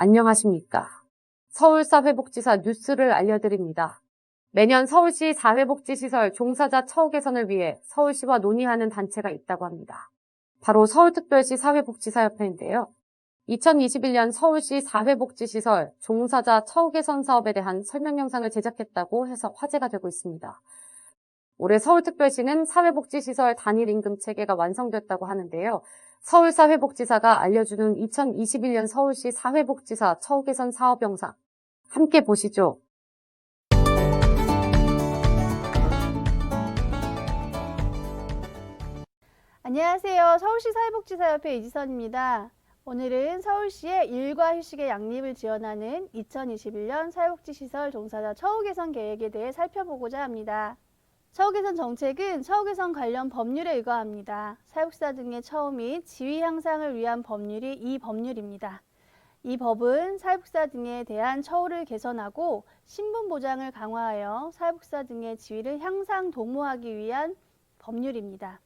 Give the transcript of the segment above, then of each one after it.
안녕하십니까. 서울사회복지사 뉴스를 알려드립니다. 매년 서울시 사회복지시설 종사자 처우 개선을 위해 서울시와 논의하는 단체가 있다고 합니다. 바로 서울특별시 사회복지사협회인데요. 2021년 서울시 사회복지시설 종사자 처우 개선 사업에 대한 설명 영상을 제작했다고 해서 화제가 되고 있습니다. 올해 서울특별시는 사회복지시설 단일임금 체계가 완성됐다고 하는데요. 서울사회복지사가 알려주는 2021년 서울시 사회복지사 처우 개선 사업 영상 함께 보시죠. 안녕하세요. 서울시 사회복지사협회 이지선입니다. 오늘은 서울시의 일과 휴식의 양립을 지원하는 2021년 사회복지시설 종사자 처우 개선 계획에 대해 살펴보고자 합니다. 처우 개선 정책은 처우 개선 관련 법률에 의거합니다. 사회복지사 등의 처우 및 지위 향상을 위한 법률이 이 법률입니다. 이 법은 사회복지사 등에 대한 처우를 개선하고 신분 보장을 강화하여 사회복지사 등의 지위를 향상 도모하기 위한 법률입니다.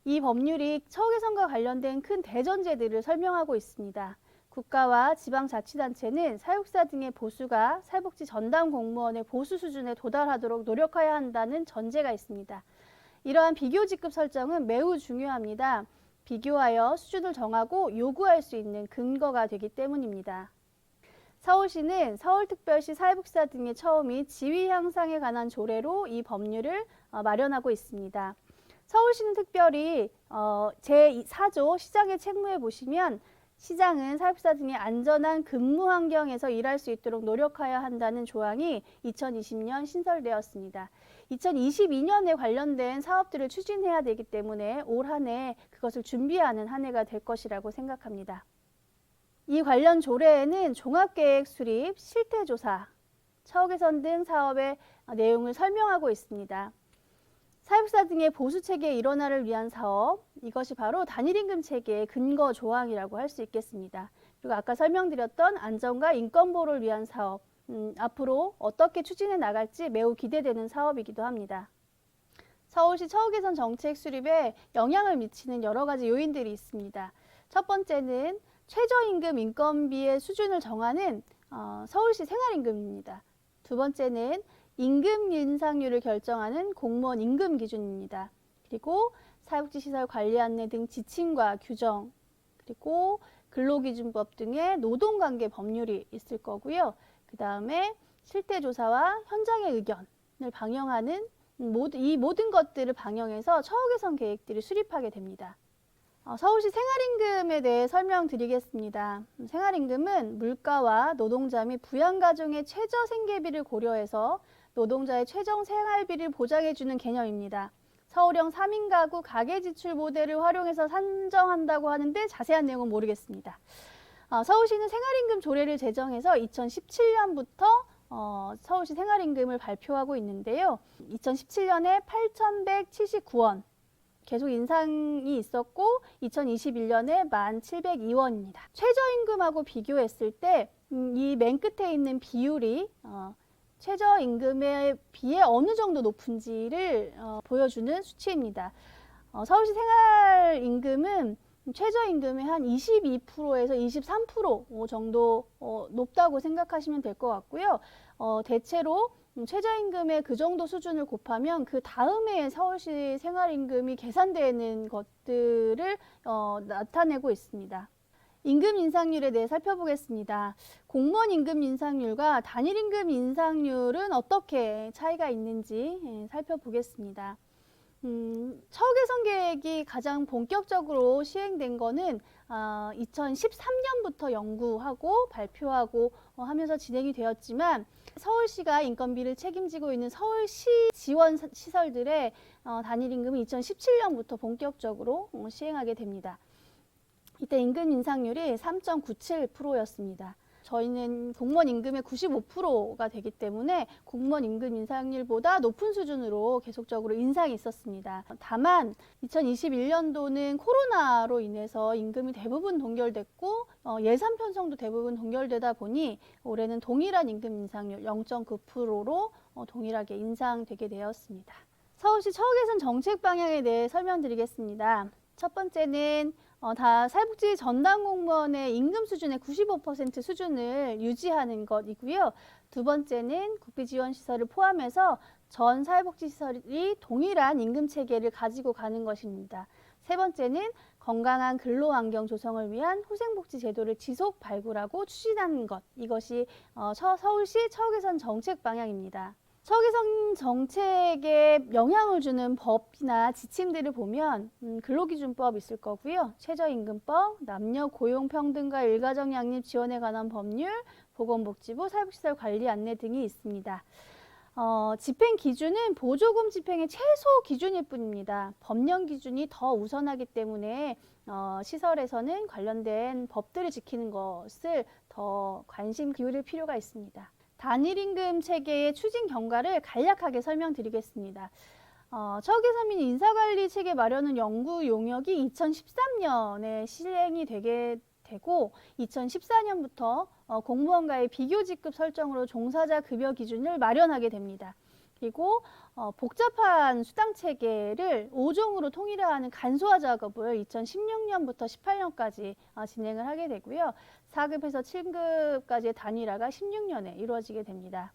이 법률이 처우 개선과 관련된 큰 대전제들을 설명하고 있습니다. 국가와 지방자치단체는 사회복지사 등의 보수가 사회복지 전담 공무원의 보수 수준에 도달하도록 노력해야 한다는 전제가 있습니다. 이러한 비교직급 설정은 매우 중요합니다. 비교하여 수준을 정하고 요구할 수 있는 근거가 되기 때문입니다. 서울시는 서울특별시 사회복지사 등의 처우 및 지위 향상에 관한 조례로 이 법률을 마련하고 있습니다. 서울시는 특별히 제4조 시장의 책무에 보시면 시장은 사회복지사 등의 안전한 근무 환경에서 일할 수 있도록 노력해야 한다는 조항이 2020년 신설되었습니다. 2022년에 관련된 사업들을 추진해야 되기 때문에 올 한 해 그것을 준비하는 한 해가 될 것이라고 생각합니다. 이 관련 조례에는 종합계획 수립, 실태조사, 처우 개선 등 사업의 내용을 설명하고 있습니다. 사회복지사 등의 보수체계의 일원화를 위한 사업, 이것이 바로 단일임금 체계의 근거 조항이라고 할 수 있겠습니다. 그리고 아까 설명드렸던 안전과 인권보호를 위한 사업, 앞으로 어떻게 추진해 나갈지 매우 기대되는 사업이기도 합니다. 서울시 처우 개선 정책 수립에 영향을 미치는 여러 가지 요인들이 있습니다. 첫 번째는 최저임금 인건비의 수준을 정하는 서울시 생활임금입니다. 두 번째는 임금 인상률을 결정하는 공무원 임금 기준입니다. 그리고 사회복지시설 관리 안내 등 지침과 규정, 그리고 근로기준법 등의 노동관계 법률이 있을 거고요. 그 다음에 실태조사와 현장의 의견을 반영하는 이 모든 것들을 반영해서 처우 개선 계획들을 수립하게 됩니다. 서울시 생활임금에 대해 설명드리겠습니다. 생활임금은 물가와 노동자 및 부양가정의 최저 생계비를 고려해서 노동자의 최종 생활비를 보장해주는 개념입니다. 서울형 3인 가구 가계지출 모델을 활용해서 산정한다고 하는데 자세한 내용은 모르겠습니다. 서울시는 생활임금 조례를 제정해서 2017년부터 서울시 생활임금을 발표하고 있는데요. 2017년에 8,179원 계속 인상이 있었고 2021년에 1,702원입니다. 최저임금하고 비교했을 때 이 맨 끝에 있는 비율이 최저임금에 비해 어느 정도 높은지를 보여주는 수치입니다. 서울시 생활임금은 최저임금의 한 22%에서 23% 정도 높다고 생각하시면 될 것 같고요. 대체로 최저임금의 그 정도 수준을 곱하면 그 다음에 서울시 생활임금이 계산되는 것들을 나타내고 있습니다. 임금 인상률에 대해 살펴보겠습니다. 공무원 임금 인상률과 단일 임금 인상률은 어떻게 차이가 있는지 살펴보겠습니다. 처우 개선 계획이 가장 본격적으로 시행된 거는 2013년부터 연구하고 발표하고 하면서 진행이 되었지만 서울시가 인건비를 책임지고 있는 서울시 지원 시설들의 단일 임금은 2017년부터 본격적으로 시행하게 됩니다. 이때 임금 인상률이 3.97%였습니다. 저희는 공무원 임금의 95%가 되기 때문에 공무원 임금 인상률보다 높은 수준으로 계속적으로 인상이 있었습니다. 다만 2021년도는 코로나로 인해서 임금이 대부분 동결됐고 예산 편성도 대부분 동결되다 보니 올해는 동일한 임금 인상률 0.9%로 동일하게 인상되게 되었습니다. 서울시 처우 개선 정책 방향에 대해 설명드리겠습니다. 첫 번째는 다 사회복지 전담 공무원의 임금 수준의 95% 수준을 유지하는 것이고요. 두 번째는 국비지원시설을 포함해서 전 사회복지시설이 동일한 임금 체계를 가지고 가는 것입니다. 세 번째는 건강한 근로환경 조성을 위한 후생복지 제도를 지속 발굴하고 추진하는 것. 이것이 서울시 처우개선 정책 방향입니다. 처우개선 정책에 영향을 주는 법이나 지침들을 보면 근로기준법 있을 거고요. 최저임금법, 남녀 고용평등과 일가정 양립 지원에 관한 법률, 보건복지부 사회복지시설 관리 안내 등이 있습니다. 집행 기준은 보조금 집행의 최소 기준일 뿐입니다. 법령 기준이 더 우선하기 때문에 시설에서는 관련된 법들을 지키는 것을 더 관심 기울일 필요가 있습니다. 단일임금 체계의 추진 경과를 간략하게 설명드리겠습니다. 처우개선 및 인사관리 체계 마련은 연구 용역이 2013년에 실행이 되게 되고 2014년부터 공무원과의 비교직급 설정으로 종사자 급여 기준을 마련하게 됩니다. 그리고 복잡한 수당 체계를 5종으로 통일화하는 간소화 작업을 2016년부터 18년까지 진행을 하게 되고요. 4급에서 7급까지의 단일화가 16년에 이루어지게 됩니다.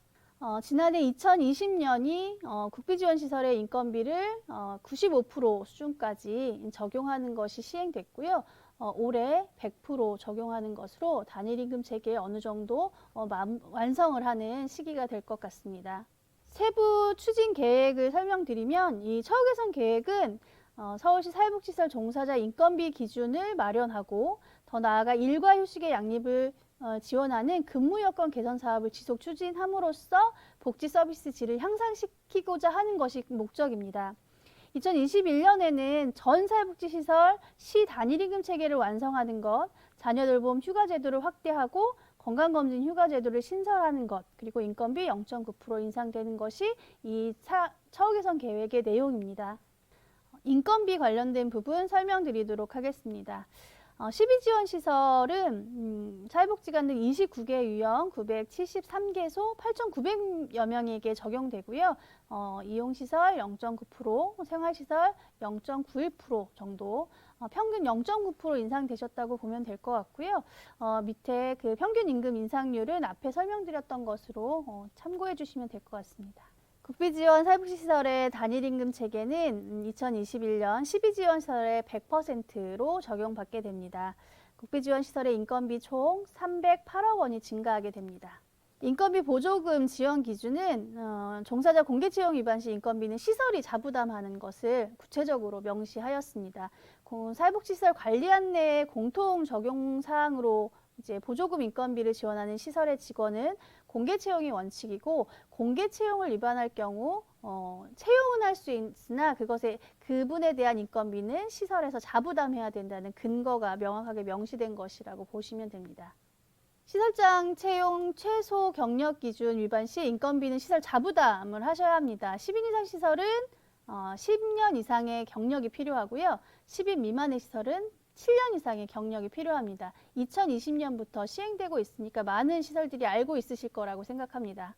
지난해 2020년이 국비지원시설의 인건비를 95% 수준까지 적용하는 것이 시행됐고요. 올해 100% 적용하는 것으로 단일임금 체계에 어느 정도 완성을 하는 시기가 될 것 같습니다. 세부 추진 계획을 설명드리면 이 처우개선 계획은 서울시 사회복지시설 종사자 인건비 기준을 마련하고 더 나아가 일과 휴식의 양립을 지원하는 근무여건 개선 사업을 지속 추진함으로써 복지 서비스 질을 향상시키고자 하는 것이 목적입니다. 2021년에는 전 사회복지시설 시 단일임금 체계를 완성하는 것, 자녀 돌봄 휴가 제도를 확대하고 건강검진 휴가 제도를 신설하는 것, 그리고 인건비 0.9% 인상되는 것이 이 처우개선 계획의 내용입니다. 인건비 관련된 부분 설명드리도록 하겠습니다. 12지원시설은 사회복지관 등 29개 유형 973개소 8,900여 명에게 적용되고요. 이용시설 0.9%, 생활시설 0.91% 정도, 평균 0.9% 인상되셨다고 보면 될 것 같고요. 밑에 그 평균 임금 인상률은 앞에 설명드렸던 것으로 참고해 주시면 될 것 같습니다. 국비지원 사회복지시설의 단일임금 체계는 2021년 12지원시설의 100%로 적용받게 됩니다. 국비지원시설의 인건비 총 308억 원이 증가하게 됩니다. 인건비 보조금 지원 기준은 종사자 공개채용 위반 시 인건비는 시설이 자부담하는 것을 구체적으로 명시하였습니다. 사회복지시설 관리 안내 공통 적용 사항으로 이제 보조금 인건비를 지원하는 시설의 직원은 공개 채용이 원칙이고 공개 채용을 위반할 경우 채용은 할 수 있으나 그분에 대한 인건비는 시설에서 자부담해야 된다는 근거가 명확하게 명시된 것이라고 보시면 됩니다. 시설장 채용 최소 경력 기준 위반 시 인건비는 시설 자부담을 하셔야 합니다. 10인 이상 시설은 10년 이상의 경력이 필요하고요. 10인 미만의 시설은 7년 이상의 경력이 필요합니다. 2020년부터 시행되고 있으니까 많은 시설들이 알고 있으실 거라고 생각합니다.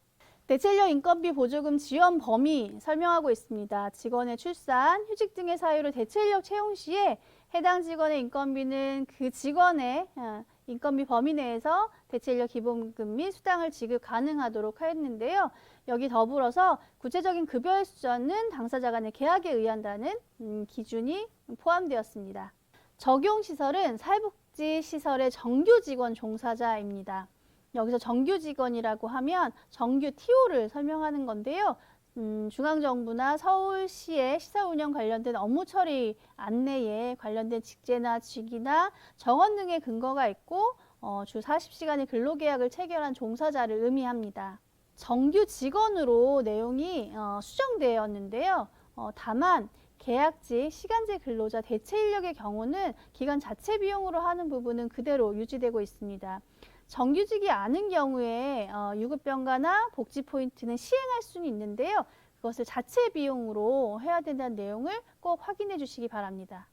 대체인력 인건비 보조금 지원 범위 설명하고 있습니다. 직원의 출산, 휴직 등의 사유로 대체인력 채용 시에 해당 직원의 인건비는 그 직원의 인건비 범위 내에서 대체인력 기본급 및 수당을 지급 가능하도록 하였는데요. 여기 더불어서 구체적인 급여의 수준은 당사자 간의 계약에 의한다는 기준이 포함되었습니다. 적용시설은 사회복지시설의 정규 직원 종사자입니다. 여기서 정규 직원이라고 하면 정규 TO를 설명하는 건데요. 중앙정부나 서울시의 시설 운영 관련된 업무 처리 안내에 관련된 직제나 직위나 정원 등의 근거가 있고 주 40시간의 근로계약을 체결한 종사자를 의미합니다. 정규 직원으로 내용이 수정되었는데요. 다만 계약직, 시간제 근로자, 대체 인력의 경우는 기관 자체 비용으로 하는 부분은 그대로 유지되고 있습니다. 정규직이 아닌 경우에 유급병가나 복지 포인트는 시행할 수는 있는데요. 그것을 자체 비용으로 해야 된다는 내용을 꼭 확인해 주시기 바랍니다.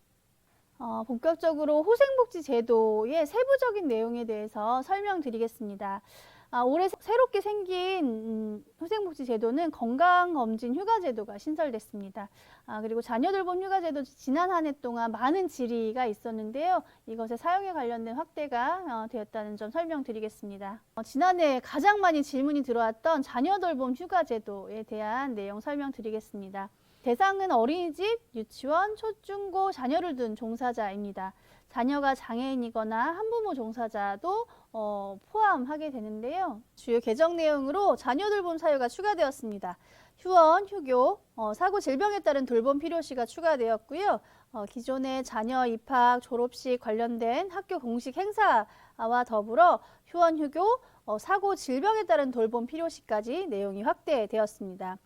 본격적으로 후생복지 제도의 세부적인 내용에 대해서 설명드리겠습니다. 올해 새롭게 생긴 후생복지제도는 건강검진 휴가제도가 신설됐습니다. 그리고 자녀돌봄 휴가제도 지난 한 해 동안 많은 질의가 있었는데요. 이것의 사용에 관련된 확대가 되었다는 점 설명드리겠습니다. 지난해 가장 많이 질문이 들어왔던 자녀돌봄 휴가제도에 대한 내용 설명드리겠습니다. 대상은 어린이집, 유치원, 초중고 자녀를 둔 종사자입니다. 자녀가 장애인이거나 한부모 종사자도 포함하게 되는데요. 주요 개정 내용으로 자녀돌봄 사유가 추가되었습니다. 휴원, 휴교, 사고 질병에 따른 돌봄 필요시가 추가되었고요. 기존의 자녀 입학, 졸업식 관련된 학교 공식 행사와 더불어 휴원, 휴교, 사고 질병에 따른 돌봄 필요시까지 내용이 확대되었습니다.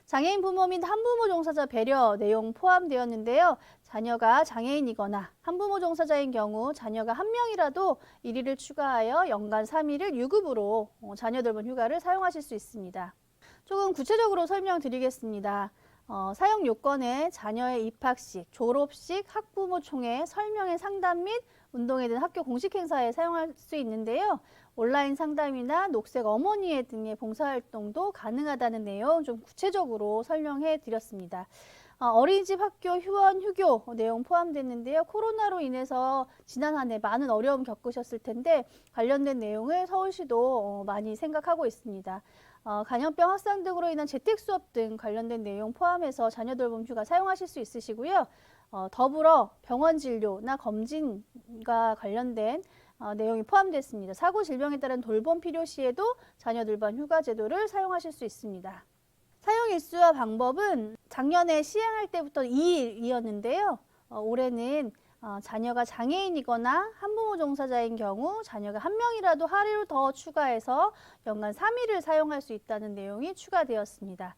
장애인 부모 및 한부모 종사자 배려 내용 포함되었는데요. 자녀가 장애인이거나 한부모 종사자인 경우 자녀가 한 명이라도 1일을 추가하여 연간 3일을 유급으로 자녀 돌봄 휴가를 사용하실 수 있습니다. 조금 구체적으로 설명드리겠습니다. 사용 요건에 자녀의 입학식, 졸업식, 학부모 총회, 설명회 상담 및 운동회 등 학교 공식 행사에 사용할 수 있는데요. 온라인 상담이나 녹색 어머니회 등의 봉사활동도 가능하다는 내용 좀 구체적으로 설명해 드렸습니다. 어린이집 학교 휴원, 휴교 내용 포함됐는데요. 코로나로 인해서 지난 한 해 많은 어려움 겪으셨을 텐데 관련된 내용을 서울시도 많이 생각하고 있습니다. 간염병 확산 등으로 인한 재택수업 등 관련된 내용 포함해서 자녀돌봄 휴가 사용하실 수 있으시고요. 더불어 병원 진료나 검진과 관련된 내용이 포함됐습니다. 사고 질병에 따른 돌봄 필요 시에도 자녀 돌봄 휴가 제도를 사용하실 수 있습니다. 사용 일수와 방법은 작년에 시행할 때부터 2일이었는데요. 올해는 자녀가 장애인이거나 한부모 종사자인 경우 자녀가 한 명이라도 하루 더 추가해서 연간 3일을 사용할 수 있다는 내용이 추가되었습니다.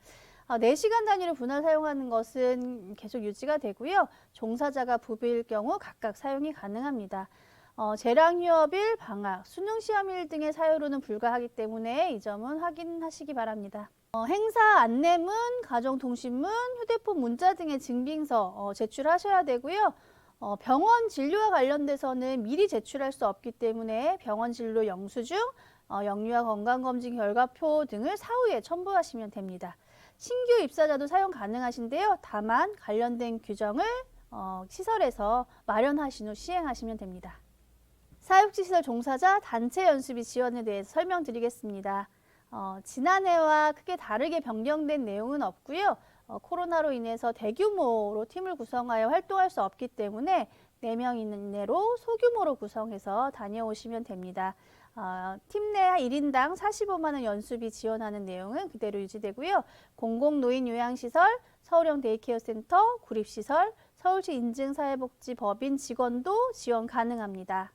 4시간 단위로 분할 사용하는 것은 계속 유지가 되고요. 종사자가 부부일 경우 각각 사용이 가능합니다. 재량 휴업일, 방학, 수능 시험일 등의 사유로는 불가하기 때문에 이 점은 확인하시기 바랍니다. 행사 안내문, 가정통신문, 휴대폰 문자 등의 증빙서 제출하셔야 되고요. 병원 진료와 관련돼서는 미리 제출할 수 없기 때문에 병원 진료 영수증, 영유아 건강검진 결과표 등을 사후에 첨부하시면 됩니다. 신규 입사자도 사용 가능하신데요. 다만 관련된 규정을 시설에서 마련하신 후 시행하시면 됩니다. 사회복지시설 종사자 단체 연수비 지원에 대해서 설명드리겠습니다. 지난해와 크게 다르게 변경된 내용은 없고요. 코로나로 인해서 대규모로 팀을 구성하여 활동할 수 없기 때문에 4명 이내로 소규모로 구성해서 다녀오시면 됩니다. 팀 내 1인당 45만 원 연수비 지원하는 내용은 그대로 유지되고요. 공공노인 요양시설, 서울형 데이케어 센터, 구립시설, 서울시 인증사회복지법인 직원도 지원 가능합니다.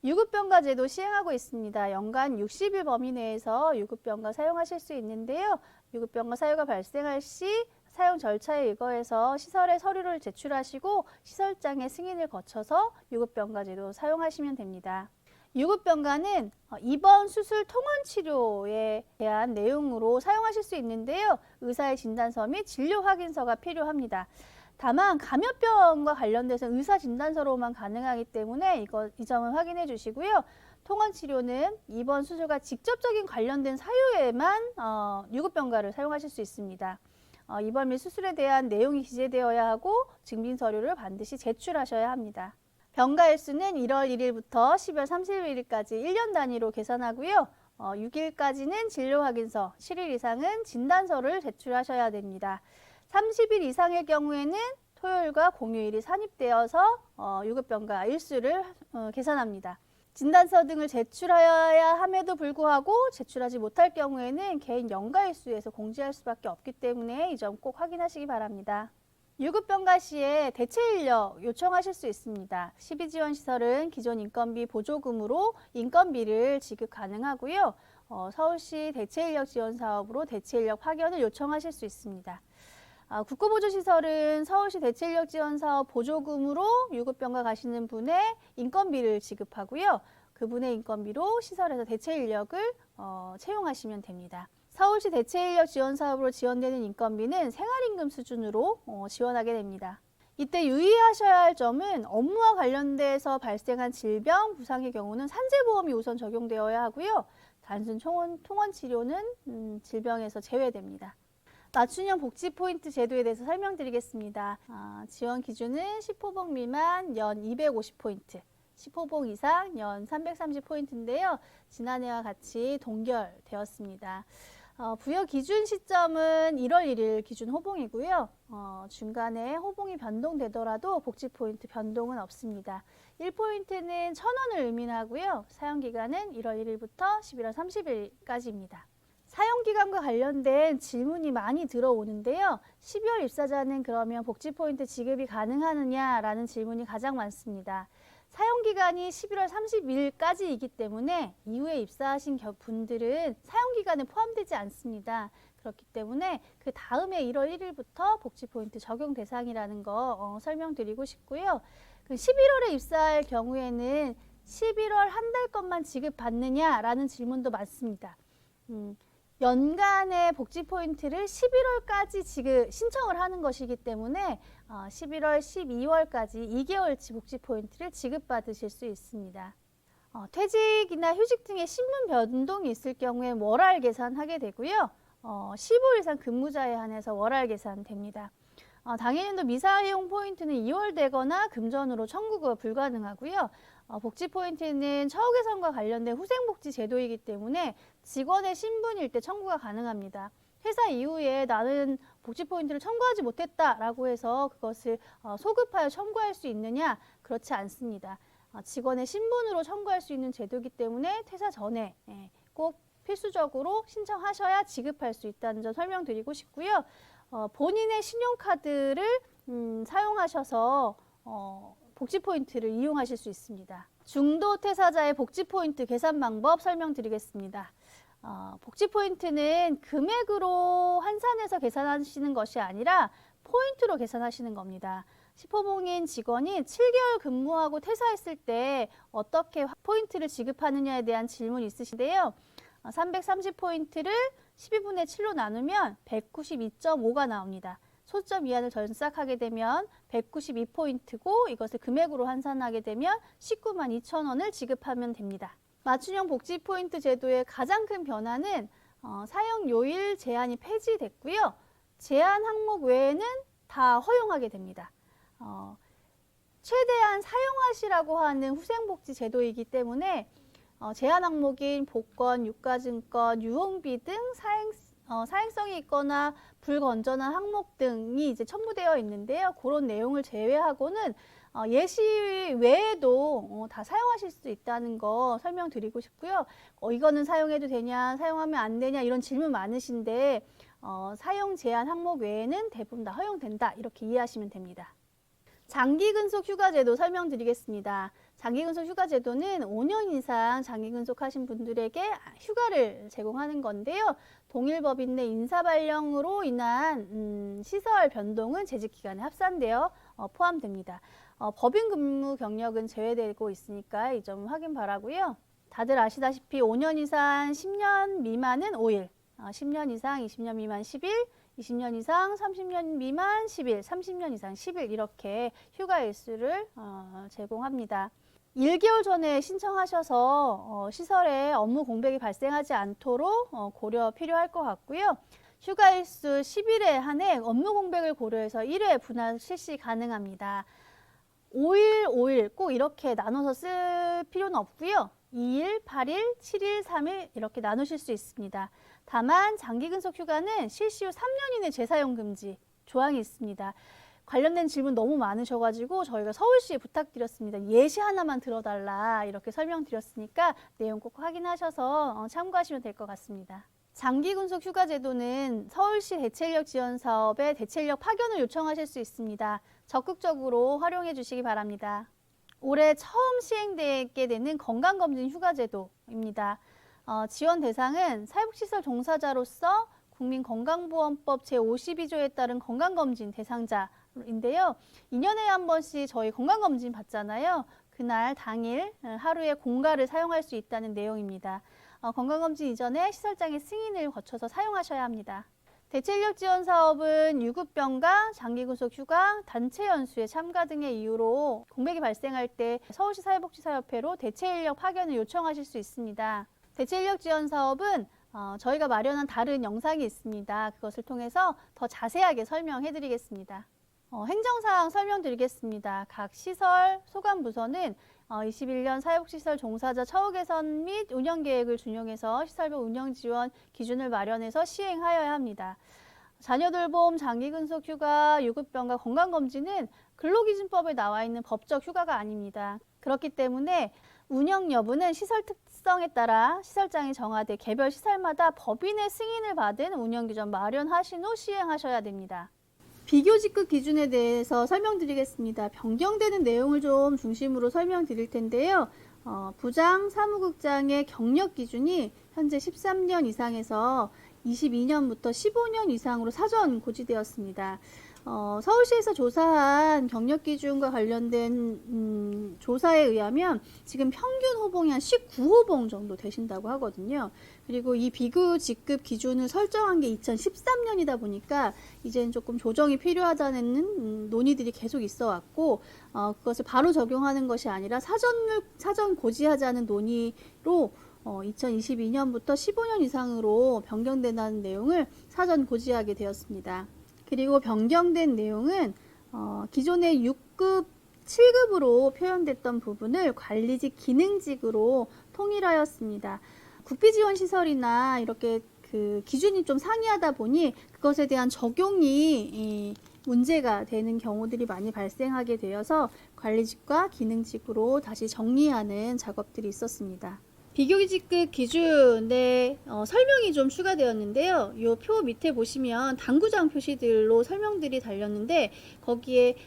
유급병가 제도 시행하고 있습니다. 연간 60일 범위 내에서 유급병가 사용하실 수 있는데요. 유급병가 사유가 발생할 시 사용 절차에 의거해서 시설에 서류를 제출하시고 시설장의 승인을 거쳐서 유급병가 제도 사용하시면 됩니다. 유급병가는 입원, 수술, 통원 치료에 대한 내용으로 사용하실 수 있는데요. 의사의 진단서 및 진료 확인서가 필요합니다. 다만 감염병과 관련돼서 의사 진단서로만 가능하기 때문에 이 점을 확인해 주시고요. 통원 치료는 입원 수술과 직접적인 관련된 사유에만 유급병가를 사용하실 수 있습니다. 입원 및 수술에 대한 내용이 기재되어야 하고 증빙 서류를 반드시 제출하셔야 합니다. 병가 일수는 1월 1일부터 12월 31일까지 1년 단위로 계산하고요. 6일까지는 진료 확인서, 7일 이상은 진단서를 제출하셔야 됩니다. 30일 이상의 경우에는 토요일과 공휴일이 산입되어서 유급병가 일수를 계산합니다. 진단서 등을 제출하여야 함에도 불구하고 제출하지 못할 경우에는 개인 연가 일수에서 공지할 수밖에 없기 때문에 이 점 꼭 확인하시기 바랍니다. 유급병가 시에 대체 인력 요청하실 수 있습니다. 시비지원시설은 기존 인건비 보조금으로 인건비를 지급 가능하고요. 서울시 대체인력 지원 사업으로 대체인력 파견을 요청하실 수 있습니다. 국고보조시설은 서울시 대체인력 지원 사업 보조금으로 유급병가 가시는 분의 인건비를 지급하고요. 그분의 인건비로 시설에서 대체인력을 채용하시면 됩니다. 서울시 대체인력 지원 사업으로 지원되는 인건비는 생활임금 수준으로 지원하게 됩니다. 이때 유의하셔야 할 점은 업무와 관련돼서 발생한 질병, 부상의 경우는 산재보험이 우선 적용되어야 하고요. 단순 통원 치료는 질병에서 제외됩니다. 맞춤형 복지 포인트 제도에 대해서 설명드리겠습니다. 지원 기준은 10호봉 미만 연 250포인트, 10호봉 이상 연 330포인트인데요. 지난해와 같이 동결되었습니다. 부여 기준 시점은 1월 1일 기준 호봉이고요. 중간에 호봉이 변동되더라도 복지 포인트 변동은 없습니다. 1포인트는 1,000원을 의미하고요. 사용기간은 1월 1일부터 11월 30일까지입니다. 사용기간과 관련된 질문이 많이 들어오는데요. 12월 입사자는 그러면 복지 포인트 지급이 가능하느냐라는 질문이 가장 많습니다. 사용기간이 11월 30일까지이기 때문에 이후에 입사하신 분들은 사용기간에 포함되지 않습니다. 그렇기 때문에 그 다음에 1월 1일부터 복지포인트 적용 대상이라는 거 설명드리고 싶고요. 11월에 입사할 경우에는 11월 한 달 것만 지급받느냐라는 질문도 많습니다. 연간의 복지 포인트를 11월까지 신청을 하는 것이기 때문에 11월, 12월까지 2개월치 복지 포인트를 지급받으실 수 있습니다. 퇴직이나 휴직 등의 신분 변동이 있을 경우에 월할 계산하게 되고요. 15일 이상 근무자에 한해서 월할 계산됩니다. 당해년도 미사이용 포인트는 2월 되거나 금전으로 청구가 불가능하고요. 복지 포인트는 처우 개선과 관련된 후생복지 제도이기 때문에 직원의 신분일 때 청구가 가능합니다. 회사 이후에 나는 복지 포인트를 청구하지 못했다라고 해서 그것을 소급하여 청구할 수 있느냐? 그렇지 않습니다. 직원의 신분으로 청구할 수 있는 제도이기 때문에 퇴사 전에 꼭 필수적으로 신청하셔야 지급할 수 있다는 점 설명드리고 싶고요. 본인의 신용카드를 사용하셔서 복지 포인트를 이용하실 수 있습니다. 중도 퇴사자의 복지 포인트 계산 방법 설명드리겠습니다. 복지 포인트는 금액으로 환산해서 계산하시는 것이 아니라 포인트로 계산하시는 겁니다. 10호봉인 직원이 7개월 근무하고 퇴사했을 때 어떻게 포인트를 지급하느냐에 대한 질문이 있으신데요. 330포인트를 12분의 7로 나누면 192.5가 나옵니다. 소점 이하를 전싹하게 되면 192포인트고 이것을 금액으로 환산하게 되면 19만 2천 원을 지급하면 됩니다. 맞춤형 복지 포인트 제도의 가장 큰 변화는 사용 요일 제한이 폐지됐고요. 제한 항목 외에는 다 허용하게 됩니다. 최대한 사용하시라고 하는 후생복지 제도이기 때문에 제한 항목인 복권, 유가증권, 유흥비 등 사행성이 있거나 불건전한 항목 등이 이제 첨부되어 있는데요. 그런 내용을 제외하고는 예시 외에도 다 사용하실 수 있다는 거 설명드리고 싶고요. 이거는 사용해도 되냐, 사용하면 안 되냐 이런 질문 많으신데 사용 제한 항목 외에는 대부분 다 허용된다 이렇게 이해하시면 됩니다. 장기근속 휴가제도 설명드리겠습니다. 장기근속 휴가제도는 5년 이상 장기근속하신 분들에게 휴가를 제공하는 건데요. 동일법인 내 인사발령으로 인한 시설 변동은 재직기간에 합산되어 포함됩니다. 법인 근무 경력은 제외되고 있으니까 이 점 확인 바라고요. 다들 아시다시피 5년 이상 10년 미만은 5일, 10년 이상 20년 미만 10일, 20년 이상 30년 미만 10일, 30년 이상 10일 이렇게 휴가 일수를 제공합니다. 1개월 전에 신청하셔서 시설에 업무 공백이 발생하지 않도록 고려 필요할 것 같고요. 휴가 일수 10일에 한해 업무 공백을 고려해서 1회 분할 실시 가능합니다. 5일, 5일 꼭 이렇게 나눠서 쓸 필요는 없고요. 2일, 8일, 7일, 3일 이렇게 나누실 수 있습니다. 다만 장기근속 휴가는 실시 후 3년 이내 재사용 금지 조항이 있습니다. 관련된 질문 너무 많으셔가지고 저희가 서울시에 부탁드렸습니다. 예시 하나만 들어달라 이렇게 설명드렸으니까 내용 꼭 확인하셔서 참고하시면 될 것 같습니다. 장기근속 휴가 제도는 서울시 대체인력 지원 사업에 대체인력 파견을 요청하실 수 있습니다. 적극적으로 활용해 주시기 바랍니다. 올해 처음 시행되게 되는 건강검진 휴가 제도입니다. 지원 대상은 사회복지시설 종사자로서 국민건강보험법 제52조에 따른 건강검진 대상자인데요. 2년에 한 번씩 저희 건강검진 받잖아요. 그날 당일 하루에 공가를 사용할 수 있다는 내용입니다. 건강검진 이전에 시설장의 승인을 거쳐서 사용하셔야 합니다. 대체인력 지원 사업은 유급병가, 장기근속 휴가, 단체 연수에 참가 등의 이유로 공백이 발생할 때 서울시 사회복지사협회로 대체인력 파견을 요청하실 수 있습니다. 대체인력 지원 사업은 저희가 마련한 다른 영상이 있습니다. 그것을 통해서 더 자세하게 설명해 드리겠습니다. 행정사항 설명드리겠습니다. 각 시설, 소관부서는 21년 사회복지시설 종사자 처우 개선 및 운영 계획을 준용해서 시설별 운영 지원 기준을 마련해서 시행하여야 합니다. 자녀 돌봄, 장기 근속 휴가, 유급병가, 건강검진은 근로기준법에 나와 있는 법적 휴가가 아닙니다. 그렇기 때문에 운영 여부는 시설 특성에 따라 시설장이 정하되 개별 시설마다 법인의 승인을 받은 운영규정 마련하신 후 시행하셔야 됩니다. 비교직급 기준에 대해서 설명드리겠습니다. 변경되는 내용을 좀 중심으로 설명드릴 텐데요. 부장, 사무국장의 경력 기준이 현재 13년 이상에서 22년부터 15년 이상으로 사전 고지되었습니다. 서울시에서 조사한 경력 기준과 관련된 조사에 의하면 지금 평균 호봉이 한 19호봉 정도 되신다고 하거든요. 그리고 이 비교 직급 기준을 설정한 게 2013년이다 보니까 이제는 조금 조정이 필요하다는 논의들이 계속 있어 왔고, 그것을 바로 적용하는 것이 아니라 사전 고지하자는 논의로 2022년부터 15년 이상으로 변경된다는 내용을 사전 고지하게 되었습니다. 그리고 변경된 내용은 기존의 6급, 7급으로 표현됐던 부분을 관리직, 기능직으로 통일하였습니다. 국비지원시설이나 이렇게 그 기준이 좀 상이하다 보니 그것에 대한 적용이 문제가 되는 경우들이 많이 발생하게 되어서 관리직과 기능직으로 다시 정리하는 작업들이 있었습니다. 비교직급 기준에 설명이 좀 추가되었는데요. 이 표 밑에 보시면 당구장 표시들로 설명들이 달렸는데 거기에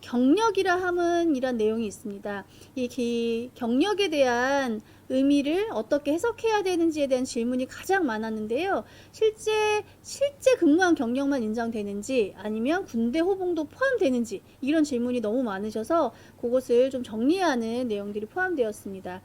경력이라 함은 이란 내용이 있습니다. 이 경력에 대한 의미를 어떻게 해석해야 되는지에 대한 질문이 가장 많았는데요. 실제 근무한 경력만 인정되는지 아니면 군대 호봉도 포함되는지 이런 질문이 너무 많으셔서 그것을 좀 정리하는 내용들이 포함되었습니다.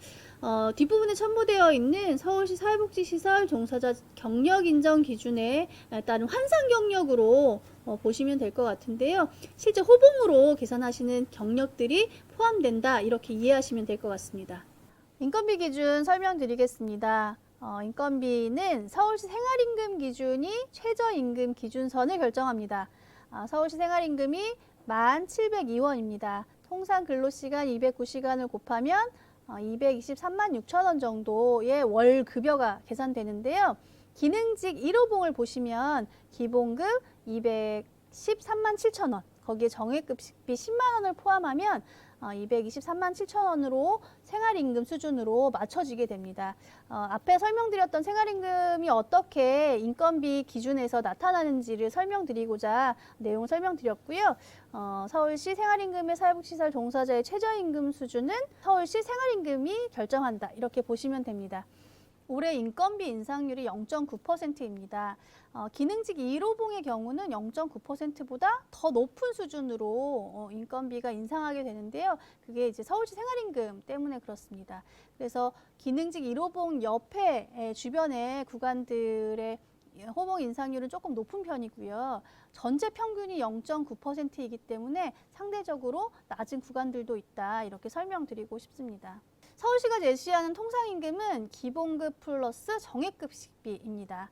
뒷부분에 첨부되어 있는 서울시 사회복지시설 종사자 경력 인정 기준에 따른 환산 경력으로 보시면 될 것 같은데요. 실제 호봉으로 계산하시는 경력들이 포함된다 이렇게 이해하시면 될 것 같습니다. 인건비 기준 설명드리겠습니다. 인건비는 서울시 생활임금 기준이 최저임금 기준선을 결정합니다. 서울시 생활임금이 1,702원입니다. 통상 근로시간 209시간을 곱하면 223만 6천 원 정도의 월 급여가 계산되는데요. 기능직 1호봉을 보시면 기본급 213만 7천 원, 거기에 정액급 식비 10만 원을 포함하면 223만 7천 원으로 생활임금 수준으로 맞춰지게 됩니다. 앞에 설명드렸던 생활임금이 어떻게 인건비 기준에서 나타나는지를 설명드리고자 내용을 설명드렸고요. 서울시 생활임금의 사회복지시설 종사자의 최저임금 수준은 서울시 생활임금이 결정한다. 이렇게 보시면 됩니다. 올해 인건비 인상률이 0.9%입니다. 기능직 1호봉의 경우는 0.9%보다 더 높은 수준으로 인건비가 인상하게 되는데요. 그게 이제 서울시 생활임금 때문에 그렇습니다. 그래서 기능직 1호봉 옆에 주변의 구간들의 호봉 인상률은 조금 높은 편이고요. 전체 평균이 0.9%이기 때문에 상대적으로 낮은 구간들도 있다. 이렇게 설명드리고 싶습니다. 서울시가 제시하는 통상임금은 기본급 플러스 정액급 식비입니다.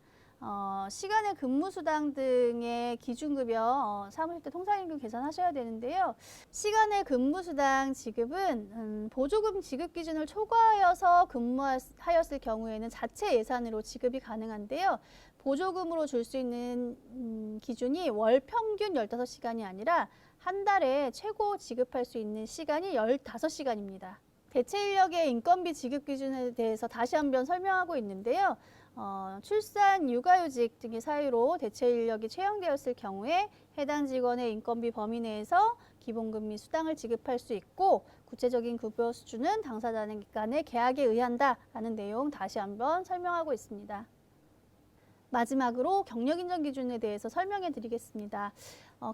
시간의 근무수당 등의 기준급여 사무실 때 통상임금 계산하셔야 되는데요. 시간의 근무수당 지급은 보조금 지급 기준을 초과하여서 근무하였을 경우에는 자체 예산으로 지급이 가능한데요. 보조금으로 줄 수 있는 기준이 월 평균 15시간이 아니라 한 달에 최고 지급할 수 있는 시간이 15시간입니다. 대체인력의 인건비 지급 기준에 대해서 다시 한번 설명하고 있는데요. 출산, 육아휴직 등의 사유로 대체인력이 채용되었을 경우에 해당 직원의 인건비 범위 내에서 기본급 및 수당을 지급할 수 있고 구체적인 급여 수준은 당사자 간의 계약에 의한다라는 내용 다시 한번 설명하고 있습니다. 마지막으로 경력 인정 기준에 대해서 설명해 드리겠습니다.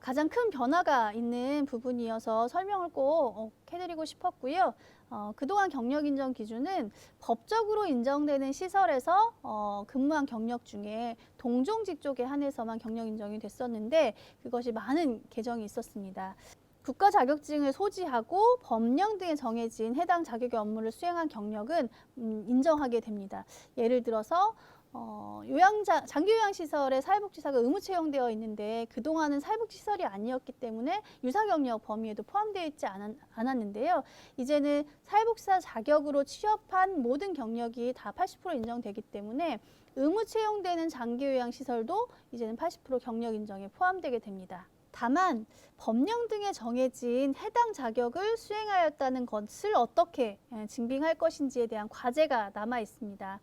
가장 큰 변화가 있는 부분이어서 설명을 꼭 해드리고 싶었고요. 그동안 경력 인정 기준은 법적으로 인정되는 시설에서 근무한 경력 중에 동종직 쪽에 한해서만 경력 인정이 됐었는데 그것이 많은 개정이 있었습니다. 국가 자격증을 소지하고 법령 등에 정해진 해당 자격의 업무를 수행한 경력은 인정하게 됩니다. 예를 들어서 장기 요양시설에 사회복지사가 의무 채용되어 있는데 그동안은 사회복지시설이 아니었기 때문에 유사경력 범위에도 포함되어 있지 않았는데요. 이제는 사회복지사 자격으로 취업한 모든 경력이 다 80% 인정되기 때문에 의무 채용되는 장기 요양시설도 이제는 80% 경력 인정에 포함되게 됩니다. 다만 법령 등에 정해진 해당 자격을 수행하였다는 것을 어떻게 증빙할 것인지에 대한 과제가 남아 있습니다.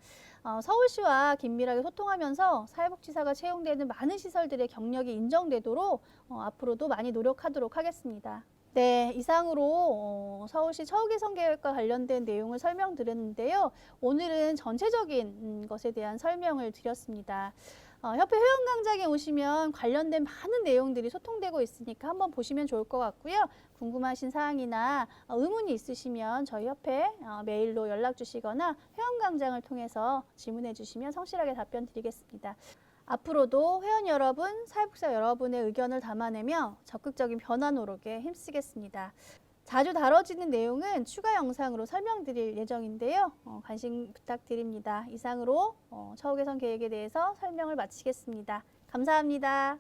서울시와 긴밀하게 소통하면서 사회복지사가 채용되는 많은 시설들의 경력이 인정되도록 앞으로도 많이 노력하도록 하겠습니다. 네, 이상으로 서울시 처우개선 계획과 관련된 내용을 설명드렸는데요. 오늘은 전체적인 것에 대한 설명을 드렸습니다. 협회 회원광장에 오시면 관련된 많은 내용들이 소통되고 있으니까 한번 보시면 좋을 것 같고요. 궁금하신 사항이나 의문이 있으시면 저희 협회 메일로 연락 주시거나 회원광장을 통해서 질문해 주시면 성실하게 답변 드리겠습니다. 앞으로도 회원 여러분, 사회복지사 여러분의 의견을 담아내며 적극적인 변화 노력에 힘쓰겠습니다. 자주 다뤄지는 내용은 추가 영상으로 설명드릴 예정인데요. 관심 부탁드립니다. 이상으로 처우 개선 계획에 대해서 설명을 마치겠습니다. 감사합니다.